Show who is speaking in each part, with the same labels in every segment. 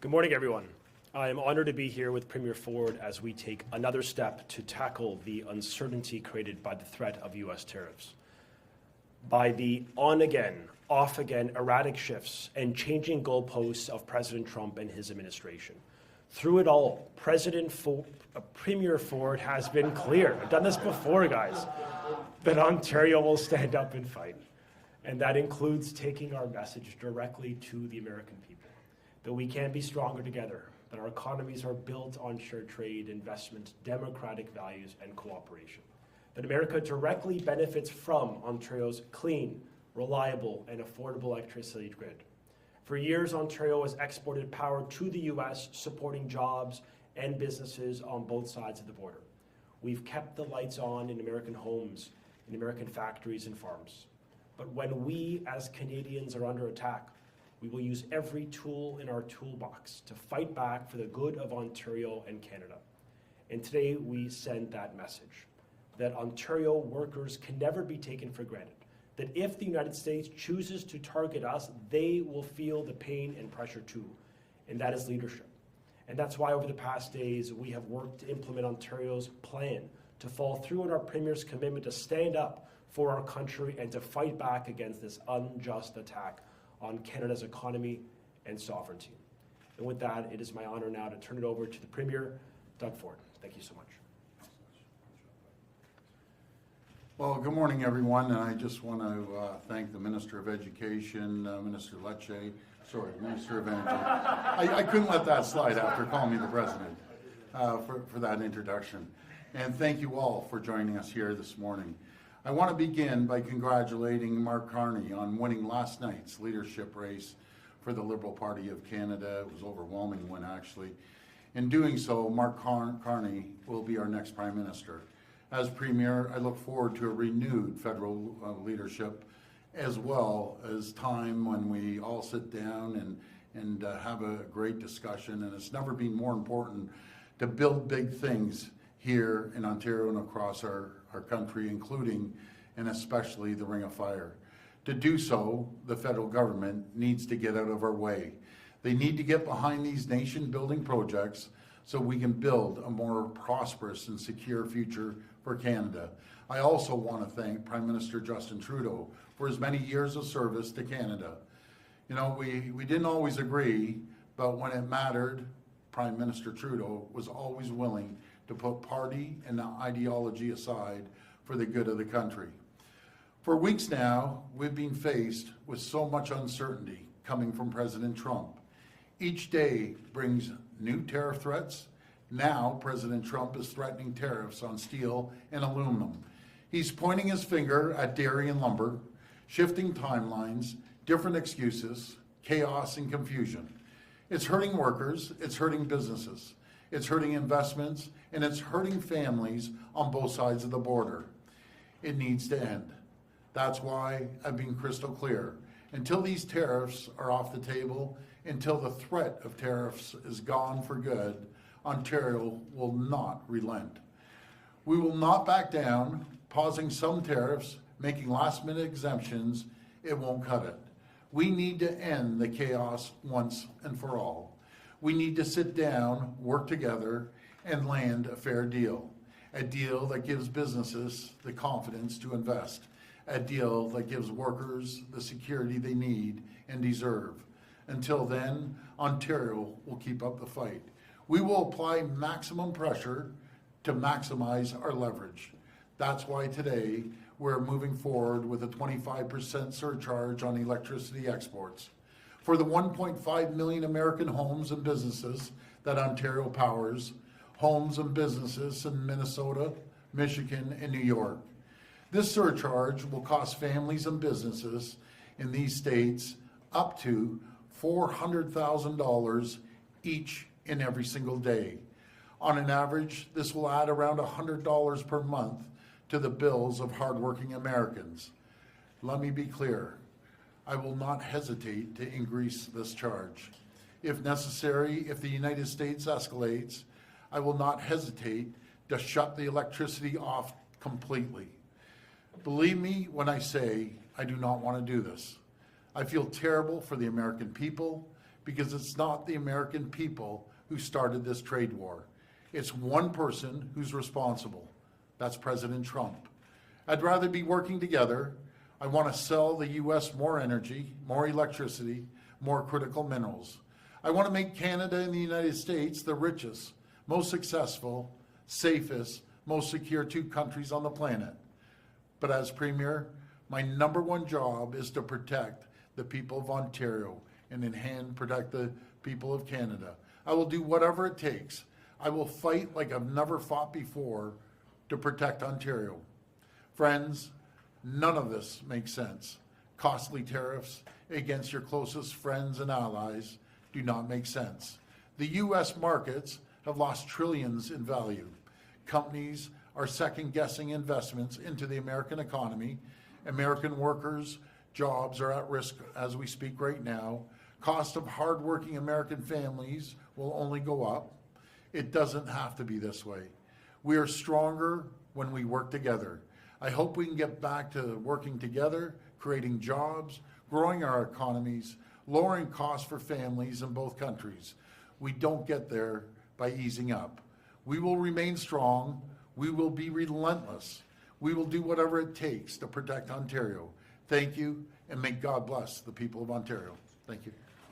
Speaker 1: Good morning, everyone. I am honored to be here with Premier Ford as we take another step to tackle the uncertainty created by the threat of U.S. tariffs. By the on-again, off-again erratic shifts and changing goalposts of President Trump and his administration. Through it all, Premier Ford has been clear, I've done this before, guys, that Ontario will stand up and fight. And that includes taking our message directly to the American people, that we can be stronger together, that our economies are built on shared trade, investment, democratic values, and cooperation, that America directly benefits from Ontario's clean, reliable, and affordable electricity grid. For years, Ontario has exported power to the U.S., supporting jobs and businesses on both sides of the border. We've kept the lights on in American homes, in American factories and farms. But when we as Canadians are under attack, we will use every tool in our toolbox to fight back for the good of Ontario and Canada. And today we send that message, that Ontario workers can never be taken for granted, that if the United States chooses to target us, they will feel the pain and pressure too, and that is leadership. And that's why over the past days, we have worked to implement Ontario's plan to follow through on our Premier's commitment to stand up for our country and to fight back against this unjust attack on Canada's economy and sovereignty. And with that, it is my honor now to turn it over to the Premier, Doug Ford. Thank you so much.
Speaker 2: Well, good morning, everyone, and I just want to thank the Minister of Education, Minister of Energy. I couldn't let that slide after calling me the President for that introduction. And thank you all for joining us here this morning. I want to begin by congratulating Mark Carney on winning last night's leadership race for the Liberal Party of Canada. It was an overwhelming win, actually. In doing so, Mark Carney will be our next Prime Minister. As Premier, I look forward to a renewed federal leadership, as well as time when we all sit down and have a great discussion. And it's never been more important to build big things here in Ontario and across our country, including and especially the Ring of Fire. To do so, the federal government needs to get out of our way. They need to get behind these nation-building projects so we can build a more prosperous and secure future for Canada. I also want to thank Prime Minister Justin Trudeau for his many years of service to Canada. You know, we didn't always agree, but when it mattered, Prime Minister Trudeau was always willing to put party and ideology aside for the good of the country. For weeks now, we've been faced with so much uncertainty coming from President Trump. Each day brings new tariff threats. Now, President Trump is threatening tariffs on steel and aluminum. He's pointing his finger at dairy and lumber, shifting timelines, different excuses, chaos and confusion. It's hurting workers, it's hurting businesses, it's hurting investments, and it's hurting families on both sides of the border. It needs to end. That's why I've been crystal clear. Until these tariffs are off the table, until the threat of tariffs is gone for good, Ontario will not relent. We will not back down. Pausing some tariffs, making last-minute exemptions, it won't cut it. We need to end the chaos once and for all. We need to sit down, work together, and land a fair deal. A deal that gives businesses the confidence to invest. A deal that gives workers the security they need and deserve. Until then, Ontario will keep up the fight. We will apply maximum pressure to maximize our leverage. That's why today we're moving forward with a 25% surcharge on electricity exports. For the 1.5 million American homes and businesses that Ontario powers, homes and businesses in Minnesota, Michigan, and New York. This surcharge will cost families and businesses in these states up to $400,000 each and every single day. On an average, this will add around $100 per month to the bills of hardworking Americans. Let me be clear. I will not hesitate to increase this charge. If necessary, if the United States escalates, I will not hesitate to shut the electricity off completely. Believe me when I say I do not want to do this. I feel terrible for the American people, because it's not the American people who started this trade war. It's one person who's responsible. That's President Trump. I'd rather be working together. I want to sell the U.S. more energy, more electricity, more critical minerals. I want to make Canada and the United States the richest, most successful, safest, most secure two countries on the planet. But as Premier, my number one job is to protect the people of Ontario and in hand protect the people of Canada. I will do whatever it takes. I will fight like I've never fought before to protect Ontario. Friends, none of this makes sense. Costly tariffs against your closest friends and allies do not make sense. The U.S. markets have lost trillions in value. Companies are second-guessing investments into the American economy. American workers' jobs are at risk as we speak right now. Cost of hardworking American families will only go up. It doesn't have to be this way. We are stronger when we work together. I hope we can get back to working together, creating jobs, growing our economies, lowering costs for families in both countries. We don't get there by easing up. We will remain strong. We will be relentless. We will do whatever it takes to protect Ontario. Thank you, and may God bless the people of Ontario. Thank you.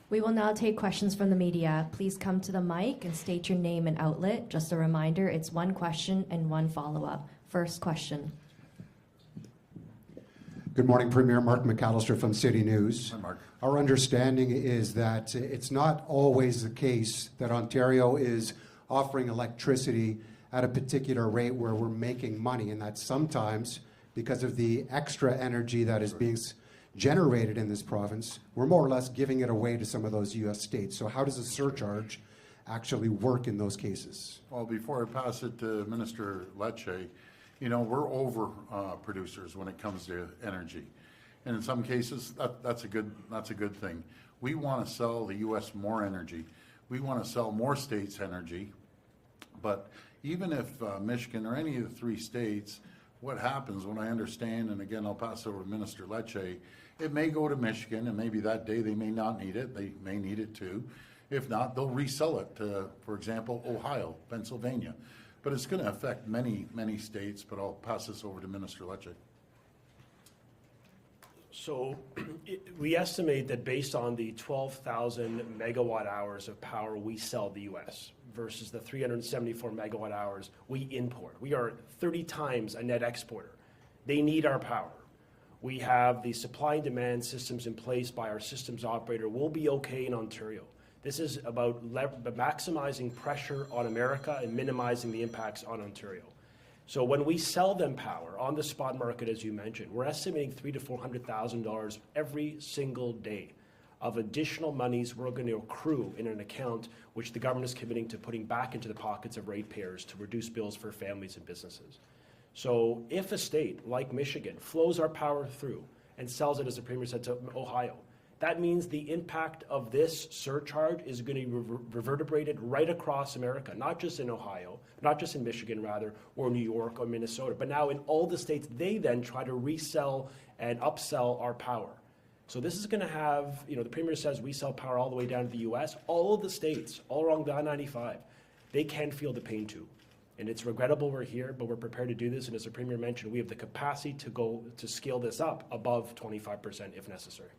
Speaker 3: We will now take questions from the media. Please come to the mic and state your name and outlet. Just a reminder, it's one question and one follow-up. First question.
Speaker 4: Good morning, Premier. Mark McAllister from City News.
Speaker 2: Hi, Mark.
Speaker 4: Our understanding is that it's not always the case that Ontario is offering electricity at a particular rate where we're making money, and that sometimes, because of the extra energy that is being generated in this province, we're more or less giving it away to some of those U.S. states. So how does a surcharge actually work in those cases?
Speaker 2: Well, before I pass it to Minister Lecce, we're over producers when it comes to energy. And in some cases, that's a good thing. We want to sell the U.S. more energy. We want to sell more states energy. But even if Michigan or any of the three states, what happens when I understand, and again, I'll pass over to Minister Lecce, it may go to Michigan, and maybe that day they may not need it. They may need it too. If not, they'll resell it to, for example, Ohio, Pennsylvania. But it's going to affect many, many states, but I'll pass this over to Minister Lecce.
Speaker 1: So we estimate that based on the 12,000 megawatt hours of power we sell the U.S. versus the 374 megawatt hours we import, we are 30 times a net exporter. They need our power. We have the supply and demand systems in place by our systems operator. We'll be okay in Ontario. This is about maximizing pressure on America and minimizing the impacts on Ontario. So when we sell them power on the spot market, as you mentioned, we're estimating $300,000 to $400,000 every single day of additional monies we're going to accrue in an account which the government is committing to putting back into the pockets of ratepayers to reduce bills for families and businesses. So if a state like Michigan flows our power through and sells it, as the Premier said, to Ohio, that means the impact of this surcharge is going to be reverberated right across America, not just in Ohio, not just in Michigan, rather, or New York or Minnesota, but now in all the states. They then try to resell and upsell our power. So this is going to have, the Premier says we sell power all the way down to the U.S. All of the states, all along the I-95, they can feel the pain too. And it's regrettable we're here, but we're prepared to do this. And as the Premier mentioned, we have the capacity to scale this up above 25% if necessary.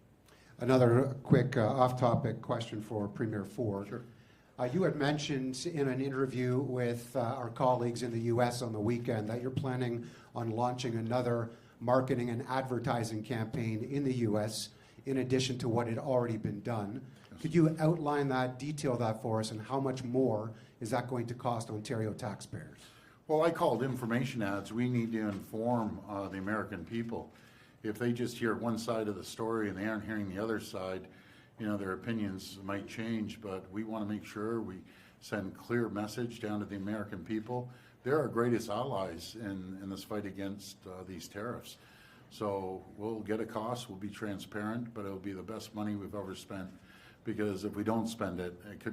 Speaker 4: Another quick off-topic question for Premier Ford.
Speaker 2: Sure.
Speaker 4: You had mentioned in an interview with our colleagues in the U.S. on the weekend that you're planning on launching another marketing and advertising campaign in the U.S. in addition to what had already been done. Yes. Could you outline that, detail that for us, and how much more is that going to cost Ontario taxpayers?
Speaker 2: Well, I called information ads. We need to inform the American people. If they just hear one side of the story and they aren't hearing the other side, their opinions might change, but we want to make sure we send clear message down to the American people. They're our greatest allies in this fight against these tariffs. So we'll get a cost, we'll be transparent, but it'll be the best money we've ever spent, because if we don't spend it, it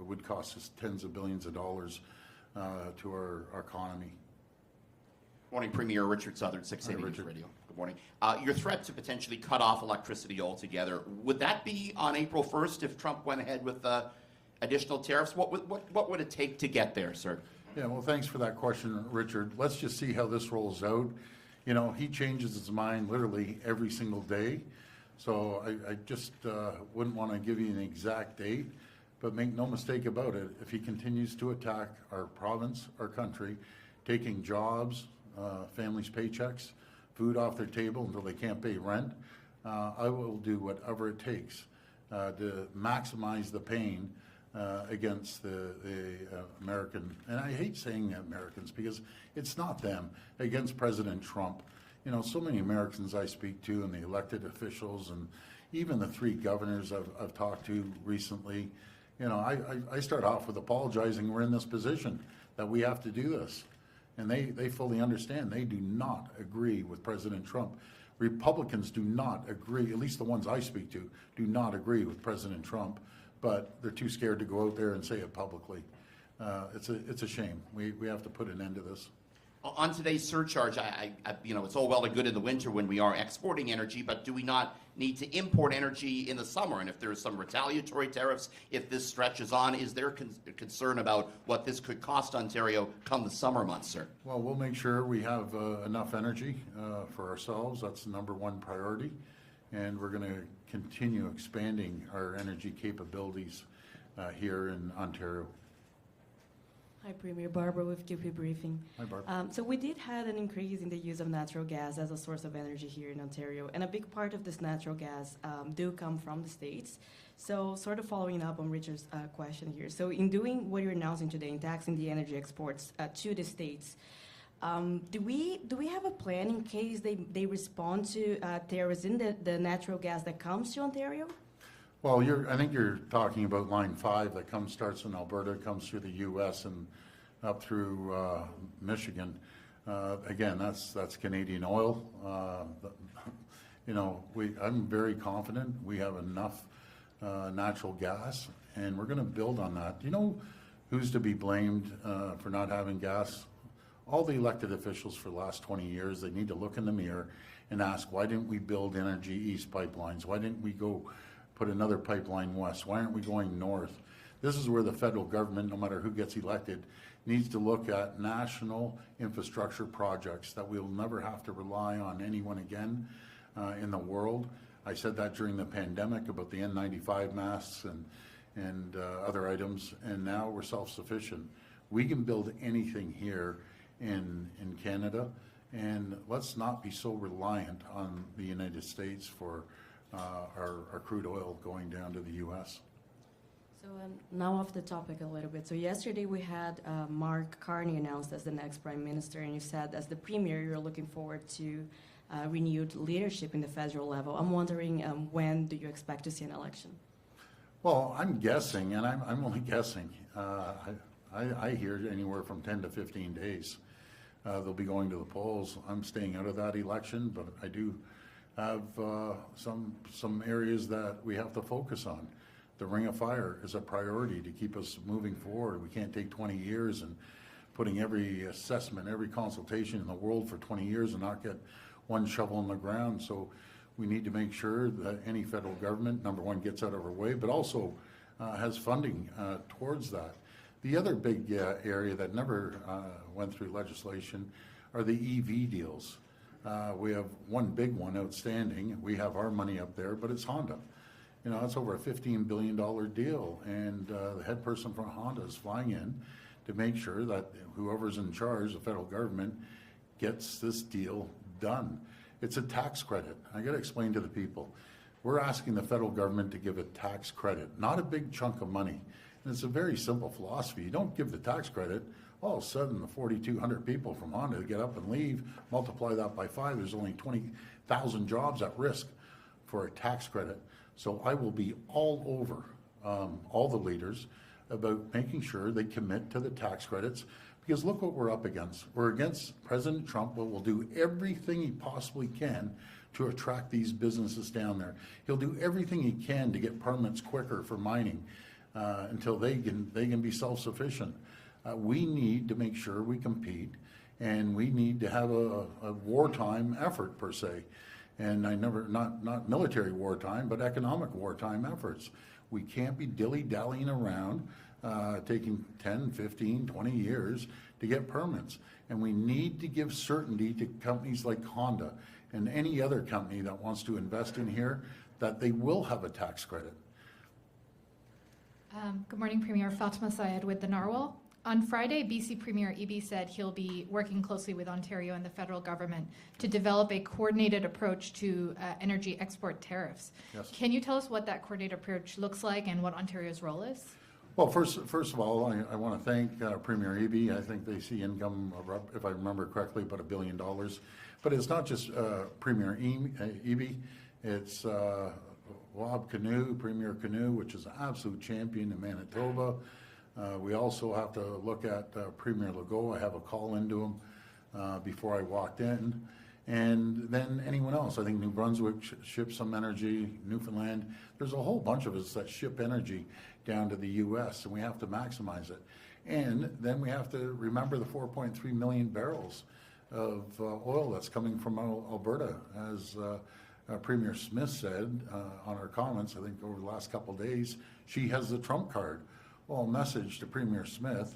Speaker 2: would cost us tens of billions of dollars to our economy.
Speaker 5: Morning, Premier. Richard Southern, 680 News
Speaker 2: Richard.
Speaker 5: Radio. Good morning. Your threat to potentially cut off electricity altogether, would that be on April 1st if Trump went ahead with additional tariffs? What would it take to get there, sir?
Speaker 2: Yeah, well, thanks for that question, Richard. Let's just see how this rolls out. You know, he changes his mind literally every single day. So I just wouldn't want to give you an exact date, but make no mistake about it. If he continues to attack our province, our country, taking jobs, families' paychecks, food off their table until they can't pay rent, I will do whatever it takes to maximize the pain against the American, and I hate saying Americans because it's not them, against President Trump. You know, so many Americans I speak to and the elected officials and even the 3 governors I've talked to recently, you know, I start off with apologizing we're in this position, that we have to do this. And they fully understand. They do not agree with President Trump. Republicans do not agree, at least the ones I speak to, do not agree with President Trump, but they're too scared to go out there and say it publicly. It's a shame. We have to put an end to this.
Speaker 5: On today's surcharge, you know, it's all well and good in the winter when we are exporting energy, but do we not need to import energy in the summer? And if there is some retaliatory tariffs, if this stretches on, is there concern about what this could cost Ontario come the summer months, sir?
Speaker 2: Well, we'll make sure we have enough energy for ourselves. That's the #1 priority. And we're going to continue expanding our energy capabilities here in Ontario.
Speaker 6: Hi, Premier. Barbara with QP Briefing.
Speaker 2: Hi, Barb.
Speaker 6: So we did have an increase in the use of natural gas as a source of energy here in Ontario, and a big part of this natural gas do come from the States. So sort of following up on Richard's question here. So in doing what you're announcing today, in taxing the energy exports to the States, do we have a plan in case they respond to tariffs in the natural gas that comes to Ontario?
Speaker 2: Well, I think you're talking about Line 5 that starts in Alberta, comes through the U.S. and up through Michigan. Again, that's Canadian oil. You know, I'm very confident we have enough natural gas, and we're going to build on that. Do you know who's to be blamed for not having gas? All the elected officials for the last 20 years. They need to look in the mirror and ask, why didn't we build Energy East pipelines? Why didn't we go put another pipeline west? Why aren't we going north? This is where the federal government, no matter who gets elected, needs to look at national infrastructure projects that we'll never have to rely on anyone again in the world. I said that during the pandemic about the N95 masks and other items, and now we're self-sufficient. We can build anything here in Canada, and let's not be so reliant on the United States for our crude oil going down to the U.S.
Speaker 6: So now off the topic a little bit. So yesterday we had Mark Carney announced as the next Prime Minister, and you said as the Premier you're looking forward to renewed leadership in the federal level. I'm wondering when do you expect to see an election?
Speaker 2: Well, I'm guessing, and I'm only guessing. I hear anywhere from 10 to 15 days. They'll be going to the polls. I'm staying out of that election, but I do have some areas that we have to focus on. The Ring of Fire is a priority to keep us moving forward. We can't take 20 years and putting every assessment, every consultation in the world for 20 years and not get one shovel in the ground. So we need to make sure that any federal government, #1, gets out of our way, but also has funding towards that. The other big area that never went through legislation are the EV deals. We have one big one outstanding. We have our money up there, but it's Honda. You know, it's over a $15 billion deal, and the head person from Honda is flying in to make sure that whoever's in charge, the federal government, gets this deal done. It's a tax credit. I got to explain to the people. We're asking the federal government to give a tax credit, not a big chunk of money. And it's a very simple philosophy. You don't give the tax credit, all of a sudden the 4,200 people from Honda get up and leave, multiply that by 5, there's only 20,000 jobs at risk for a tax credit. So I will be all over all the leaders about making sure they commit to the tax credits, because look what we're up against. We're against President Trump, but will do everything he possibly can to attract these businesses down there. He'll do everything he can to get permits quicker for mining until they can be self-sufficient. We need to make sure we compete And we need to have a wartime effort per se. And not military wartime, but economic wartime efforts. We can't be dilly-dallying around, taking 10, 15, 20 years to get permits. And we need to give certainty to companies like Honda and any other company that wants to invest in here that they will have a tax credit.
Speaker 7: Good morning, Premier. Fatima Syed with the Narwhal. On Friday, BC Premier Eby said he'll be working closely with Ontario and the federal government to develop a coordinated approach to energy export tariffs.
Speaker 2: Yes.
Speaker 7: Can you tell us what that coordinated approach looks like and what Ontario's role is?
Speaker 2: Well, first of all, I want to thank Premier Eby. I think they see income, if I remember correctly, about $1 billion. But it's not just Premier Eby. It's Rob Canoe, Premier Canoe, which is an absolute champion in Manitoba. We also have to look at Premier Legault. I have a call into him before I walked in. And then anyone else. I think New Brunswick ships some energy, Newfoundland. There's a whole bunch of us that ship energy down to the U.S., and we have to maximize it. And then we have to remember the 4.3 million barrels of oil that's coming from Alberta. As Premier Smith said on her comments, I think over the last couple of days, she has the trump card. Well, message to Premier Smith,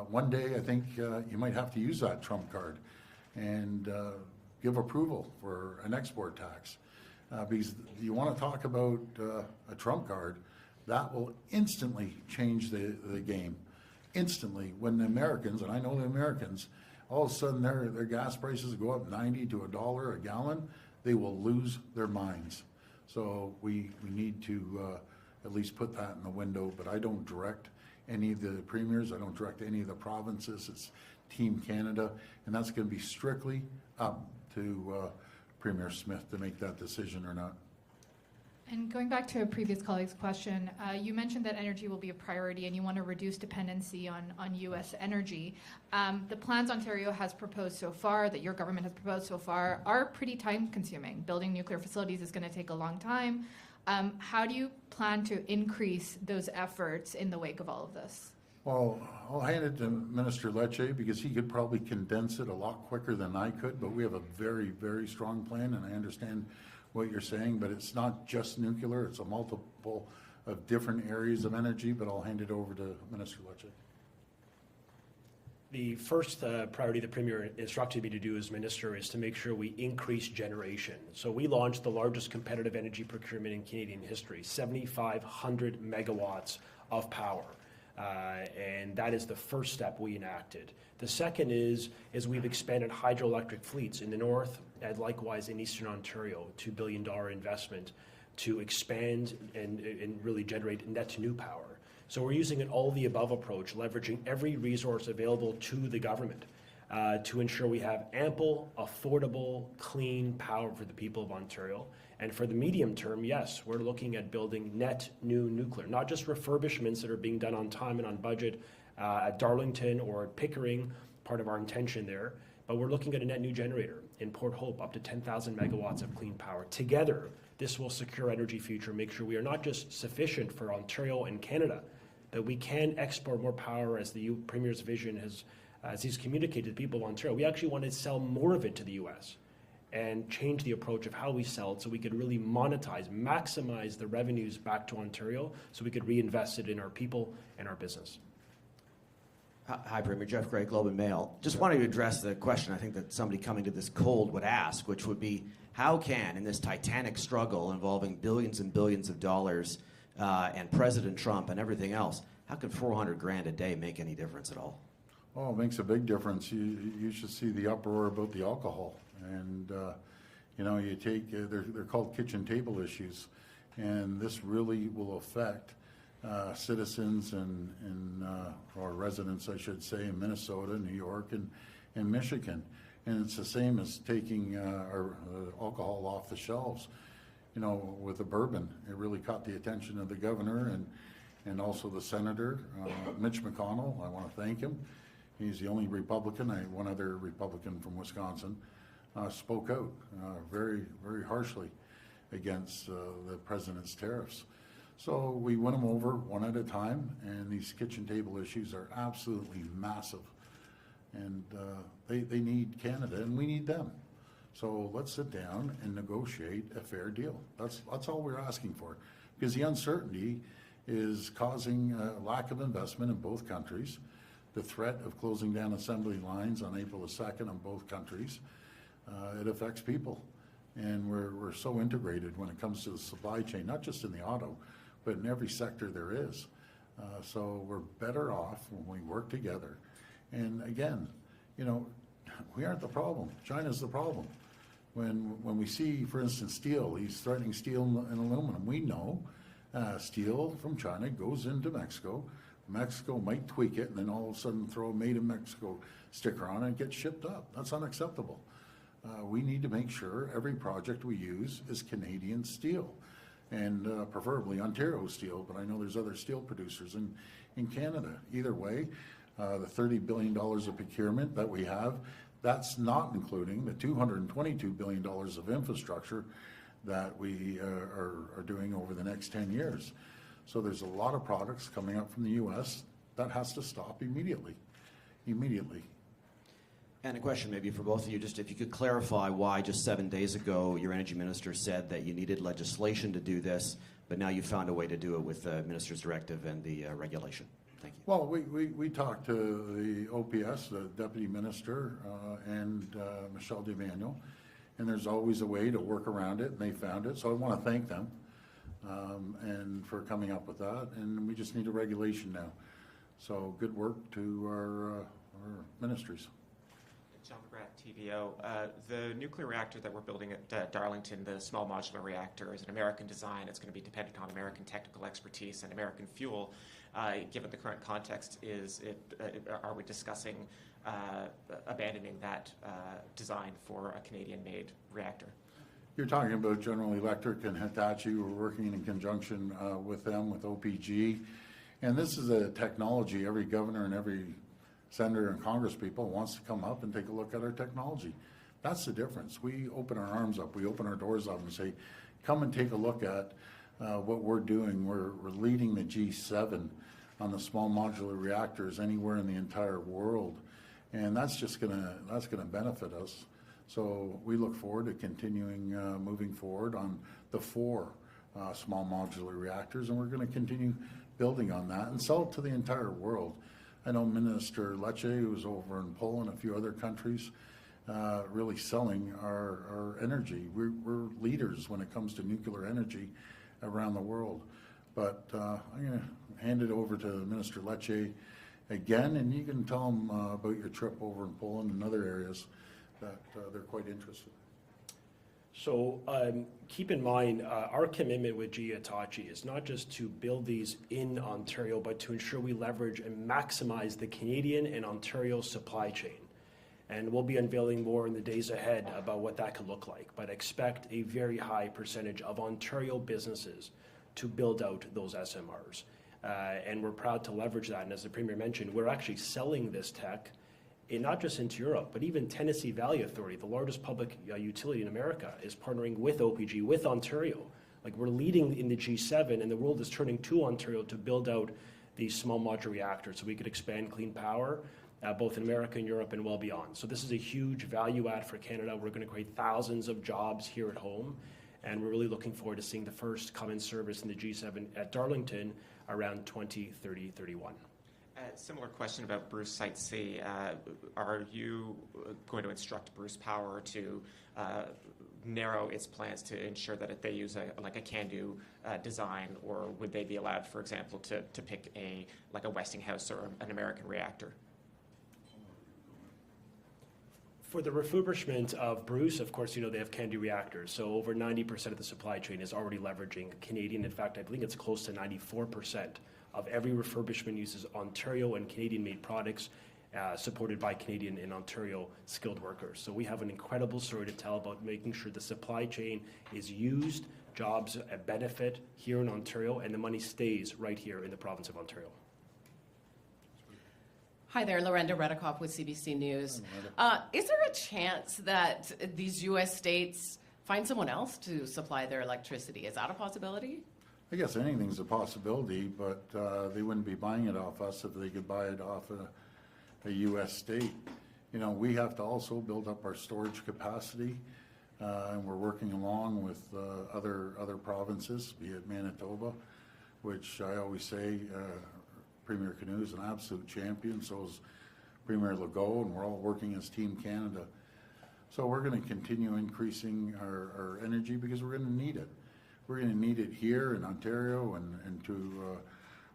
Speaker 2: one day I think you might have to use that trump card and give approval for an export tax. Because you want to talk about a trump card, that will instantly change the game. Instantly, when the Americans, and I know the Americans, all of a sudden their gas prices go up 90 to $1 a gallon, they will lose their minds. So we need to at least put that in the window, but I don't direct any of the premiers, I don't direct any of the provinces, it's Team Canada, and that's going to be strictly up to Premier Smith to make that decision or not.
Speaker 7: And going back to a previous colleague's question, you mentioned that energy will be a priority and you want to reduce dependency on U.S. energy. The plans Ontario has proposed so far, that your government has proposed so far, are pretty time-consuming. Building nuclear facilities is going to take a long time. How do you plan to increase those efforts in the wake of all of this?
Speaker 2: Well, I'll hand it to Minister Lecce because he could probably condense it a lot quicker than I could, but we have a very, very strong plan, and I understand what you're saying, but it's not just nuclear, it's a multiple of different areas of energy, but I'll hand it over to Minister Lecce.
Speaker 1: The first priority the Premier instructed me to do as Minister is to make sure we increase generation. So we launched the largest competitive energy procurement in Canadian history, 7,500 megawatts of power. And that is the first step we enacted. The second is we've expanded hydroelectric fleets in the north and likewise in eastern Ontario, $2 billion investment to expand and really generate net new power. So we're using an all-the-above approach, leveraging every resource available to the government to ensure we have ample, affordable, clean power for the people of Ontario. And for the medium term, yes, we're looking at building net new nuclear, not just refurbishments that are being done on time and on budget at Darlington or at Pickering, part of our intention there, but we're looking at a net new generator in Port Hope, up to 10,000 megawatts of clean power. Together, this will secure energy future, make sure we are not just sufficient for Ontario and Canada, that we can export more power as the Premier's vision has, as he's communicated to people of Ontario. We actually want to sell more of it to the U.S. and change the approach of how we sell it so we could really monetize, maximize the revenues back to Ontario so we could reinvest it in our people and our business.
Speaker 8: Hi, Premier. Jeff Gray, Globe and Mail. Just wanted to address the question I think that somebody coming to this cold would ask, which would be, how can, in this titanic struggle involving billions and billions of dollars and President Trump and everything else, how could $400,000 a day make any difference at all?
Speaker 2: Oh, it makes a big difference. You should see the uproar about the alcohol. And, you know, you take, they're called kitchen table issues. And this really will affect citizens or residents, I should say, in Minnesota, New York, and Michigan. And it's the same as taking our alcohol off the shelves. You know, with the bourbon, it really caught the attention of the governor and also the senator, Mitch McConnell. I want to thank him. He's the only Republican, one other Republican from Wisconsin, spoke out very, very harshly against the president's tariffs. So we went them over one at a time, and these kitchen table issues are absolutely massive. And they need Canada, and we need them. So let's sit down and negotiate a fair deal. That's all we're asking for. Because the uncertainty is causing a lack of investment in both countries. The threat of closing down assembly lines on April the 2nd on both countries, it affects people. And we're so integrated when it comes to the supply chain, not just in the auto, but in every sector there is. So we're better off when we work together. And again, you know, we aren't the problem. China's the problem. When we see, for instance, steel, he's threatening steel and aluminum. We know steel from China goes into Mexico. Mexico might tweak it and then all of a sudden throw a Made in Mexico sticker on it and get shipped up. That's unacceptable. We need to make sure every project we use is Canadian steel, and preferably Ontario steel, but I know there's other steel producers in Canada. Either way, the $30 billion of procurement that we have, that's not including the $222 billion of infrastructure that we are doing over the next 10 years. So there's a lot of products coming up from the U.S. that has to stop immediately.
Speaker 8: And a question maybe for both of you, just if you could clarify why just 7 days ago your energy minister said that you needed legislation to do this, but now you found a way to do it with the minister's directive and the regulation. Thank you.
Speaker 2: Well, we talked to the OPS, the deputy minister, and Michelle DeManuel, and there's always a way to work around it, and they found it. So I want to thank them and for coming up with that, and we just need a regulation now. So good work to our ministries.
Speaker 9: John McGrath, TVO. The nuclear reactor that we're building at Darlington, the small modular reactor, is an American design. It's going to be dependent on American technical expertise and American fuel. Given the current context, are we discussing abandoning that design for a Canadian-made reactor?
Speaker 2: You're talking about General Electric and Hitachi. We're working in conjunction with them, with OPG. And this is a technology every governor and every senator and congresspeople wants to come up and take a look at our technology. That's the difference. We open our arms up, we open our doors up and say, come and take a look at what we're doing. We're leading the G7 on the small modular reactors anywhere in the entire world. And that's just gonna benefit us. So we look forward to continuing moving forward on the 4 small modular reactors, and we're gonna continue building on that and sell it to the entire world. I know Minister Lecce, who's over in Poland, a few other countries, really selling our energy. We're leaders when it comes to nuclear energy around the world. But I'm going to hand it over to Minister Lecce again, and you can tell them about your trip over in Poland and other areas that they're quite interested.
Speaker 1: So keep in mind, our commitment with GE Hitachi is not just to build these in Ontario, but to ensure we leverage and maximize the Canadian and Ontario supply chain. And we'll be unveiling more in the days ahead about what that could look like. But expect a very high percentage of Ontario businesses to build out those SMRs. And we're proud to leverage that. And as the Premier mentioned, we're actually selling this tech not just into Europe, but even Tennessee Valley Authority, the largest public utility in America, is partnering with OPG, with Ontario. Like, we're leading in the G7, and the world is turning to Ontario to build out these small modular reactors so we could expand clean power, both in America and Europe and well beyond. So this is a huge value add for Canada. We're going to create thousands of jobs here at home, and we're really looking forward to seeing the first come in service in the G7 at Darlington around 2030-31.
Speaker 9: Similar question about Bruce Site C. Are you going to instruct Bruce Power to narrow its plans to ensure that they use a can-do design, or would they be allowed, for example, to pick a Westinghouse or an American reactor?
Speaker 1: For the refurbishment of Bruce, of course, they have can-do reactors. So over 90% of the supply chain is already leveraging Canadian. In fact, I believe it's close to 94% of every refurbishment uses Ontario and Canadian-made products supported by Canadian and Ontario skilled workers. So we have an incredible story to tell about making sure the supply chain is used, jobs benefit here in Ontario, and the money stays right here in the province of Ontario.
Speaker 10: Hi there, Lorenda Redikoff with CBC News. Is there a chance that these U.S. states find someone else to supply their electricity? Is that a possibility?
Speaker 2: I guess anything's a possibility, but they wouldn't be buying it off us if they could buy it off a U.S. state. we have to also build up our storage capacity, and we're working along with other provinces, be it Manitoba, which I always say Premier Canoe is an absolute champion, so is Premier Legault, and we're all working as Team Canada. So we're going to continue increasing our energy because we're going to need it. We're going to need it here in Ontario and to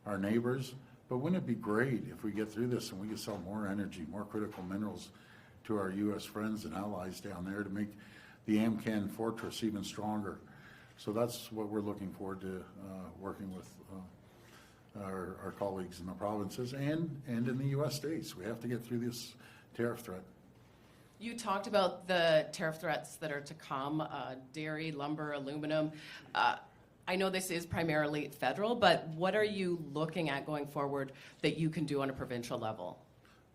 Speaker 2: our neighbors. But wouldn't it be great if we get through this and we can sell more energy, more critical minerals to our U.S. friends and allies down there to make the AMCAN fortress even stronger? So that's what we're looking forward to working with our colleagues in the provinces and in the U.S. states. We have to get through this tariff threat.
Speaker 10: You talked about the tariff threats that are to come, dairy, lumber, aluminum. I know this is primarily federal, but what are you looking at going forward that you can do on a provincial level?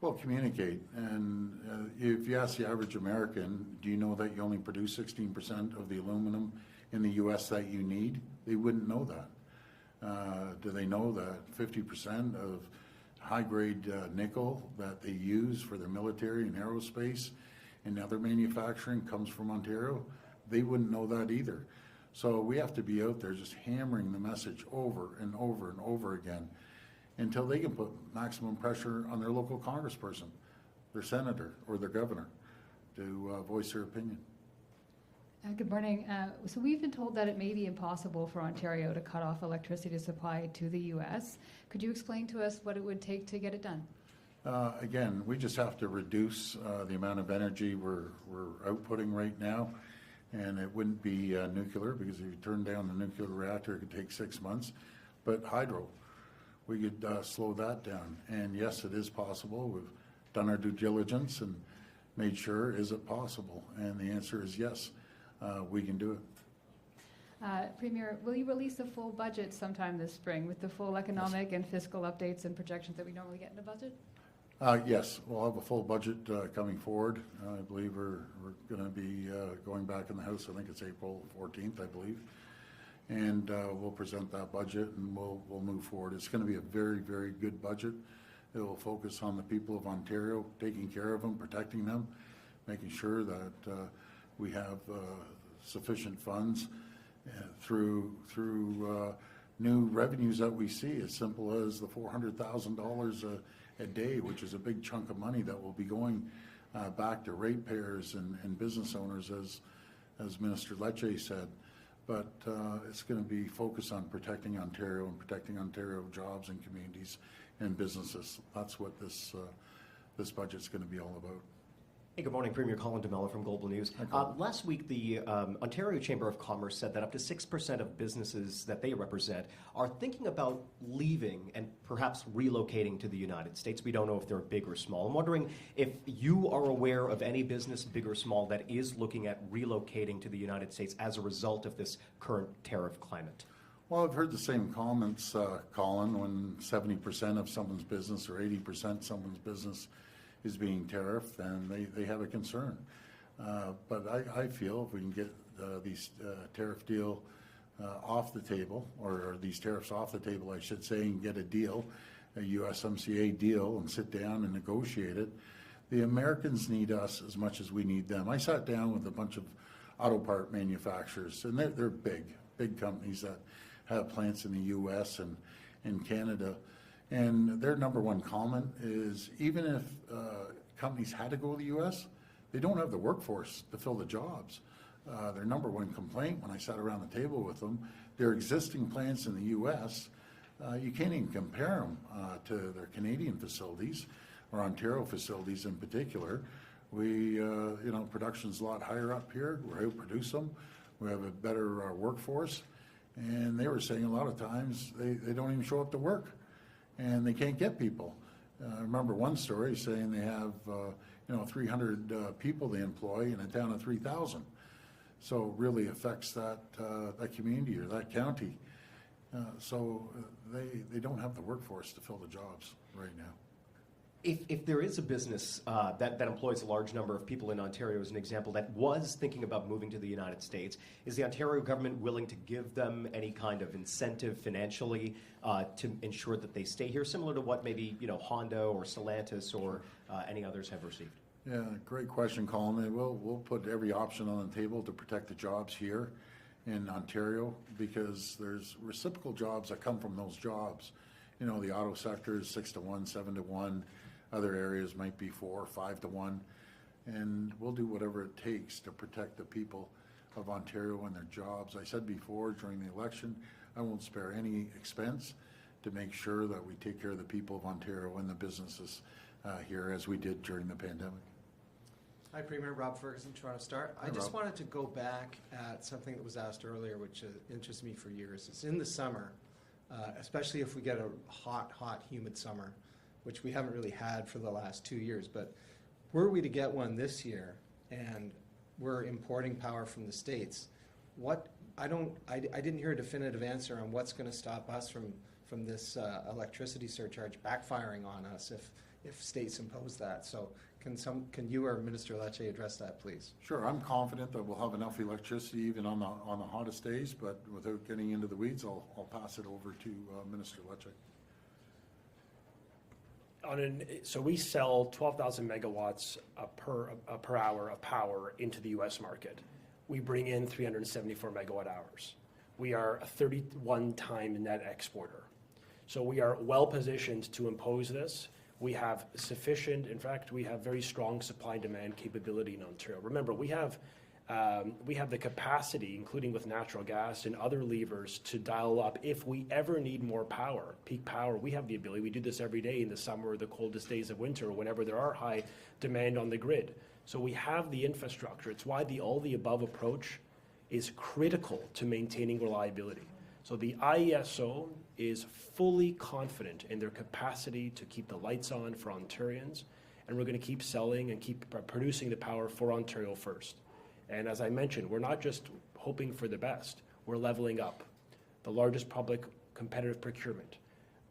Speaker 2: Well, communicate. And if you ask the average American, do you know that you only produce 16% of the aluminum in the U.S. that you need? They wouldn't know that. Do they know that 50% of high-grade nickel that they use for their military and aerospace and other manufacturing comes from Ontario? They wouldn't know that either. So we have to be out there just hammering the message over and over and over again until they can put maximum pressure on their local congressperson, their senator, or their governor to voice their opinion.
Speaker 11: Good morning. So we've been told that it may be impossible for Ontario to cut off electricity supply to the U.S. Could you explain to us what it would take to get it done?
Speaker 2: Again, we just have to reduce the amount of energy we're outputting right now, and it wouldn't be nuclear, because if you turn down the nuclear reactor, it could take 6 months. But hydro, we could slow that down. And yes, it is possible. We've done our due diligence and made sure, is it possible? And the answer is yes, we can do it.
Speaker 11: Premier, will you release a full budget sometime this spring with the full economic and fiscal updates and projections that we normally get in a budget?
Speaker 2: Yes, we'll have a full budget coming forward. I believe we're going to be going back in the House. I think it's April 14th, I believe. And we'll present that budget and we'll move forward. It's going to be a very, very good budget. It will focus on the people of Ontario, taking care of them, protecting them, making sure that we have sufficient funds through new revenues that we see, as simple as the $400,000 a day, which is a big chunk of money that will be going back to ratepayers and business owners, as Minister Lecce said. But it's going to be focused on protecting Ontario and protecting Ontario jobs and communities and businesses. That's what this budget's going to be all about.
Speaker 12: Hey, good morning, Premier Colin DeMello from Global News. Last week, the Ontario Chamber of Commerce said that up to 6% of businesses that they represent are thinking about leaving and perhaps relocating to the United States. We don't know if they're big or small. I'm wondering if you are aware of any business, big or small, that is looking at relocating to the United States as a result of this current tariff climate.
Speaker 2: Well, I've heard the same comments, Colin, when 70% of someone's business or 80% of someone's business is being tariffed, and they have a concern. But I feel if we can get these tariff deal off the table, or these tariffs off the table, I should say, and get a deal, a USMCA deal, and sit down and negotiate it, the Americans need us as much as we need them. I sat down with a bunch of auto part manufacturers, and they're big companies that have plants in the U.S. and in Canada. And their number one comment is, even if companies had to go to the U.S., they don't have the workforce to fill the jobs. Their number one complaint when I sat around the table with them, their existing plants in the U.S., you can't even compare them to their Canadian facilities or Ontario facilities in particular. Production's a lot higher up here. We're outproduce them. We have a better workforce. And they were saying a lot of times they don't even show up to work, and they can't get people. I remember one story saying they have 300 people they employ in a town of 3,000. So it really affects that community or that county. So they don't have the workforce to fill the jobs right now.
Speaker 12: If there is a business that employs a large number of people in Ontario, as an example, that was thinking about moving to the United States, is the Ontario government willing to give them any kind of incentive financially to ensure that they stay here, similar to what maybe Honda or Stellantis or any others have received?
Speaker 2: Yeah, great question, Colin. And we'll put every option on the table to protect the jobs here in Ontario, because there's reciprocal jobs that come from those jobs. You know, the auto sector is 6 to 1, 7 to 1. Other areas might be 4 or 5 to 1. And we'll do whatever it takes to protect the people of Ontario and their jobs. I said before, during the election, I won't spare any expense to make sure that we take care of the people of Ontario and the businesses here, as we did during the pandemic.
Speaker 13: Hi, Premier. Rob Ferguson, Toronto Star.
Speaker 2: Hi,
Speaker 13: I just
Speaker 2: Rob.
Speaker 13: wanted to go back at something that was asked earlier, which interests me for years. It's in the summer, especially if we get a hot, humid summer, which we haven't really had for the last 2 years. But were we to get one this year, and we're importing power from the States, I didn't hear a definitive answer on what's going to stop us from this electricity surcharge backfiring on us if states impose that. So can you or Minister Lecce address that, please?
Speaker 2: Sure, I'm confident that we'll have enough electricity even on the hottest days, but without getting into the weeds, I'll pass it over to Minister Lecce.
Speaker 1: So we sell 12,000 megawatts per hour of power into the U.S. market. We bring in 374 megawatt hours. We are a 31-time net exporter. So we are well positioned to impose this. We have sufficient, in fact, we have very strong supply and demand capability in Ontario. Remember, we have the capacity, including with natural gas and other levers, to dial up if we ever need more power, peak power. We have the ability. We do this every day in the summer or the coldest days of winter, or whenever there are high demand on the grid. So we have the infrastructure. It's why the all-the-above approach is critical to maintaining reliability. So the IESO is fully confident in their capacity to keep the lights on for Ontarians, and we're going to keep selling and keep producing the power for Ontario first. And as I mentioned, we're not just hoping for the best, we're leveling up. The largest public competitive procurement,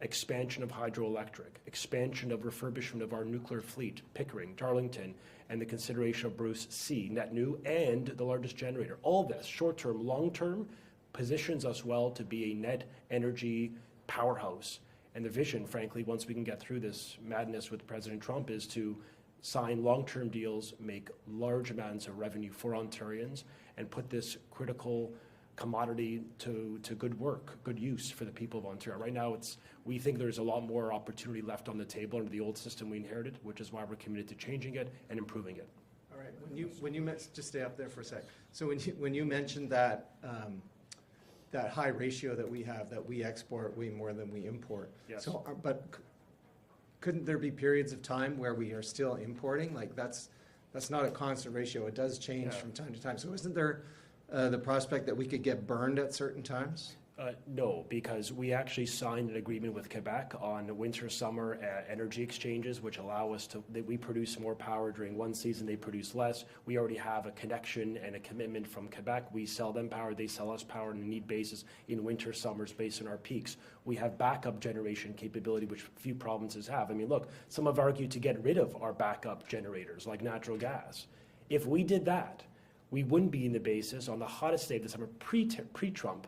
Speaker 1: expansion of hydroelectric, expansion of refurbishment of our nuclear fleet, Pickering, Darlington, and the consideration of Bruce C, net new, and the largest generator. All this, short-term, long-term, positions us well to be a net energy powerhouse. And the vision, frankly, once we can get through this madness with President Trump, is to sign long-term deals, make large amounts of revenue for Ontarians, and put this critical commodity to good work, good use for the people of Ontario. Right now, we think there's a lot more opportunity left on the table under the old system we inherited, which is why we're committed to changing it and improving it.
Speaker 13: All right. When you just stay up there for a sec. So when you mentioned that that high ratio that we have, that we export way more than we import.
Speaker 1: Yes.
Speaker 13: So, couldn't there be periods of time where we are still importing? Like that's not a constant ratio. It does change from time to time. So isn't there the prospect that we could get burned at certain times?
Speaker 1: No, because we actually signed an agreement with Quebec on winter-summer energy exchanges, which allow us that we produce more power during one season, they produce less. We already have a connection and a commitment from Quebec. We sell them power, they sell us power on a need basis in winter, summers based on our peaks. We have backup generation capability, which few provinces have. I mean, look, some have argued to get rid of our backup generators, like natural gas. If we did that, we wouldn't be in the basis on the hottest day of the summer, pre-Trump,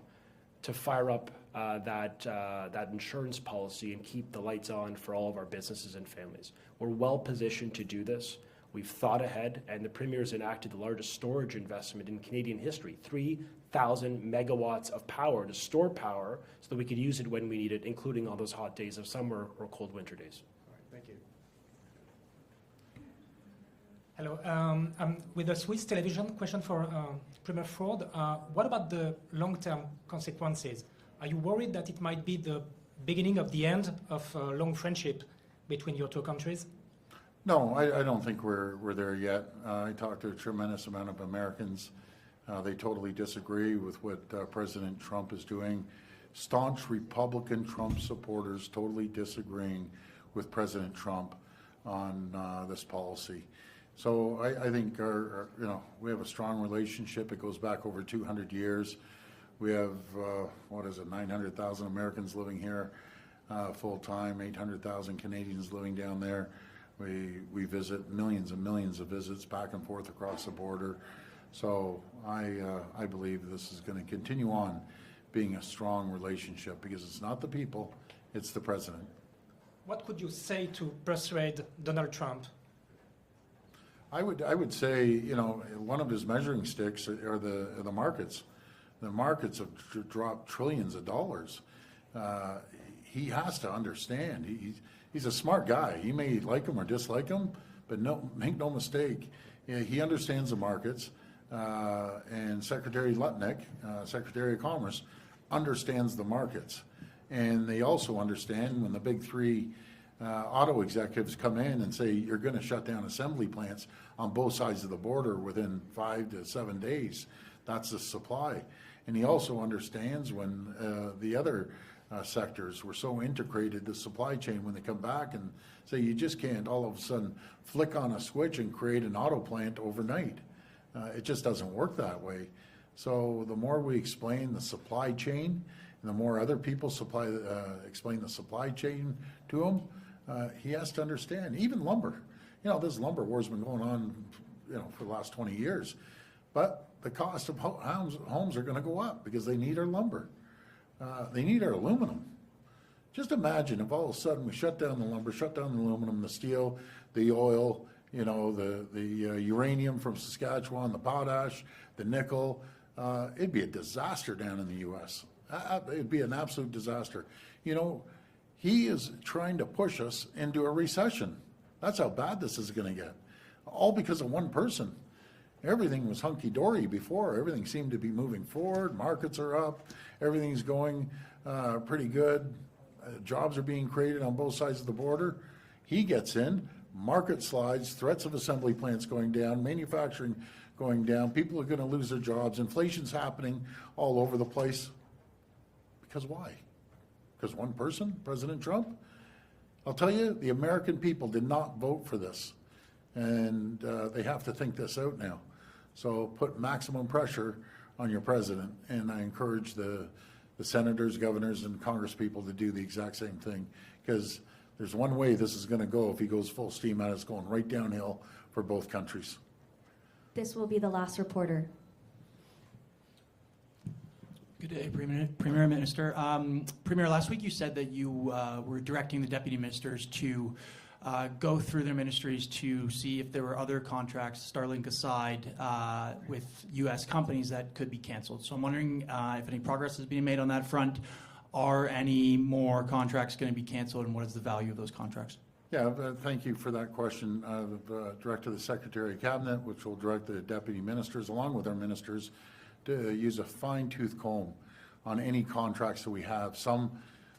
Speaker 1: to fire up that insurance policy and keep the lights on for all of our businesses and families. We're well positioned to do this. We've thought ahead, and the Premier's enacted the largest storage investment in Canadian history, 3,000 megawatts of power to store power so that we could use it when we need it, including on those hot days of summer or cold winter days.
Speaker 13: All right, thank you.
Speaker 14: Hello. With a Swiss television question for Premier Ford. What about the long-term consequences? Are you worried that it might be the beginning of the end of a long friendship between your two countries?
Speaker 2: No, I don't think we're there yet. I talked to a tremendous amount of Americans. They totally disagree with what President Trump is doing. Staunch Republican Trump supporters totally disagreeing with President Trump on this policy. So I think we have a strong relationship. It goes back over 200 years. We have 900,000 Americans living here full time, 800,000 Canadians living down there. We visit millions and millions of visits back and forth across the border. So I believe this is going to continue on being a strong relationship, because it's not the people, it's the president.
Speaker 14: What could you say to persuade Donald Trump?
Speaker 2: I would say, you know, one of his measuring sticks are the markets. The markets have dropped trillions of dollars. He has to understand. He's a smart guy. He may like him or dislike him, but make no mistake, he understands the markets. And Secretary Lutnick, Secretary of Commerce, understands the markets. And they also understand when the big three auto executives come in and say, you're going to shut down assembly plants on both sides of the border within 5 to 7 days. That's the supply. And he also understands when the other sectors were so integrated, the supply chain, when they come back and say, you just can't all of a sudden flick on a switch and create an auto plant overnight. It just doesn't work that way. So the more we explain the supply chain, and the more other people explain the supply chain to him, he has to understand. Even lumber. You know, this lumber war's been going on, you know, for the last 20 years. But the cost of homes are going to go up because they need our lumber. They need our aluminum. Just imagine if all of a sudden we shut down the lumber, shut down the aluminum, the steel, the oil, you know, the uranium from Saskatchewan, the potash, the nickel. It'd be a disaster down in the U.S. It'd be an absolute disaster. You know, he is trying to push us into a recession. That's how bad this is going to get. All because of one person. Everything was hunky-dory before. Everything seemed to be moving forward. Markets are up. Everything's going pretty good. Jobs are being created on both sides of the border. He gets in. Market slides. Threats of assembly plants going down. Manufacturing going down. People are going to lose their jobs. Inflation's happening all over the place. Because why? Because one person, President Trump? I'll tell you, the American people did not vote for this. And they have to think this out now. So put maximum pressure on your president. And I encourage the senators, governors, and congresspeople to do the exact same thing. Because there's one way this is going to go if he goes full steam out. It's going right downhill for both countries.
Speaker 3: This will be the last reporter.
Speaker 15: Good day, Premier Minister. Premier, last week you said that you were directing the deputy ministers to go through their ministries to see if there were other contracts, Starlink aside, with U.S. companies that could be canceled. So I'm wondering if any progress is being made on that front. Are any more contracts going to be canceled, and what is the value of those contracts?
Speaker 2: Yeah, thank you for that question. Direct to the Secretary of Cabinet, which will direct the deputy ministers, along with our ministers, to use a fine-tooth comb on any contracts that we have. Some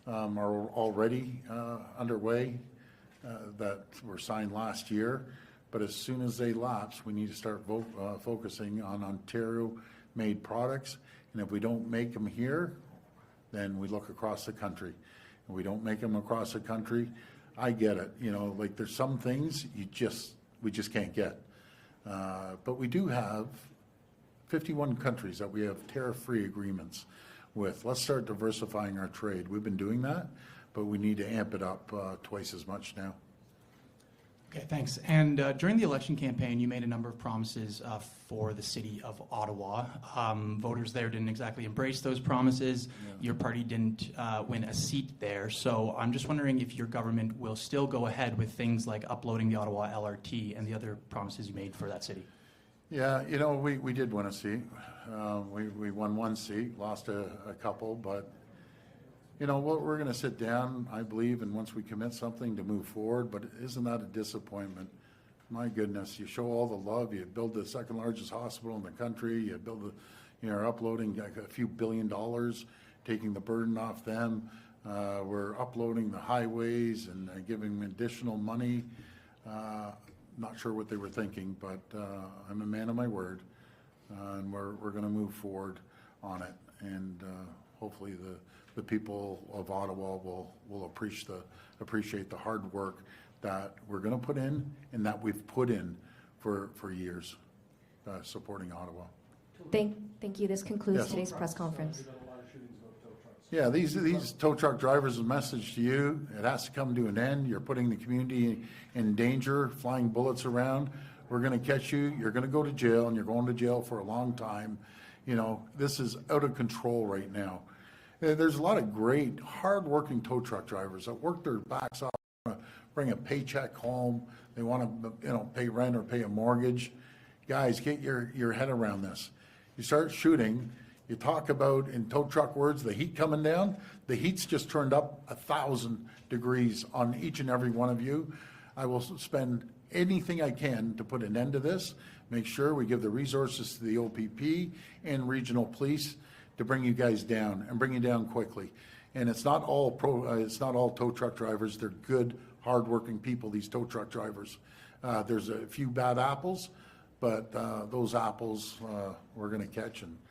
Speaker 2: are already underway that were signed last year, but as soon as they lapse, we need to start focusing on Ontario-made products. And if we don't make them here, then we look across the country. If we don't make them across the country, I get it. You know, like there's some things we just can't get. But we do have 51 countries that we have tariff-free agreements with. Let's start diversifying our trade. We've been doing that, but we need to amp it up twice as much now.
Speaker 15: Okay, thanks. And during the election campaign, you made a number of promises for the city of Ottawa. Voters there didn't exactly embrace those promises. Yeah. Your party didn't win a seat there. So I'm just wondering if your government will still go ahead with things like uploading the Ottawa LRT and the other promises you made for that city.
Speaker 2: Yeah, you know, we did win a seat. We won one seat, lost a couple, but you know what, we're going to sit down, I believe, and once we commit something to move forward, but isn't that a disappointment? My goodness, you show all the love, you build the second largest hospital in the country, you build you're uploading a few $1 billion, taking the burden off them. We're uploading the highways and giving them additional money. Not sure what they were thinking, but I'm a man of my word, and we're going to move forward on it, and hopefully the people of Ottawa will appreciate the hard work that we're going to put in and that we've put in for years supporting Ottawa.
Speaker 3: Thank you. This concludes
Speaker 2: Yes.
Speaker 3: today's press conference.
Speaker 2: Yeah, these tow truck drivers, a message to you, it has to come to an end. You're putting the community in danger, flying bullets around. We're going to catch you. You're going to go to jail, and you're going to jail for a long time. You know, this is out of control right now. There's a lot of great, hard-working tow truck drivers that work their backs off bring a paycheck home, they want to, pay rent or pay a mortgage. Guys, get your head around this. You start shooting, you talk about, in tow truck words, the heat coming down. The heat's just turned up 1,000 degrees on each and every one of you. I will spend anything I can to put an end to this, make sure we give the resources to the OPP and regional police to bring you guys down and bring you down quickly. And it's not all tow truck drivers. They're good, hardworking people, these tow truck drivers. There's a few bad apples, but those apples we're going to catch and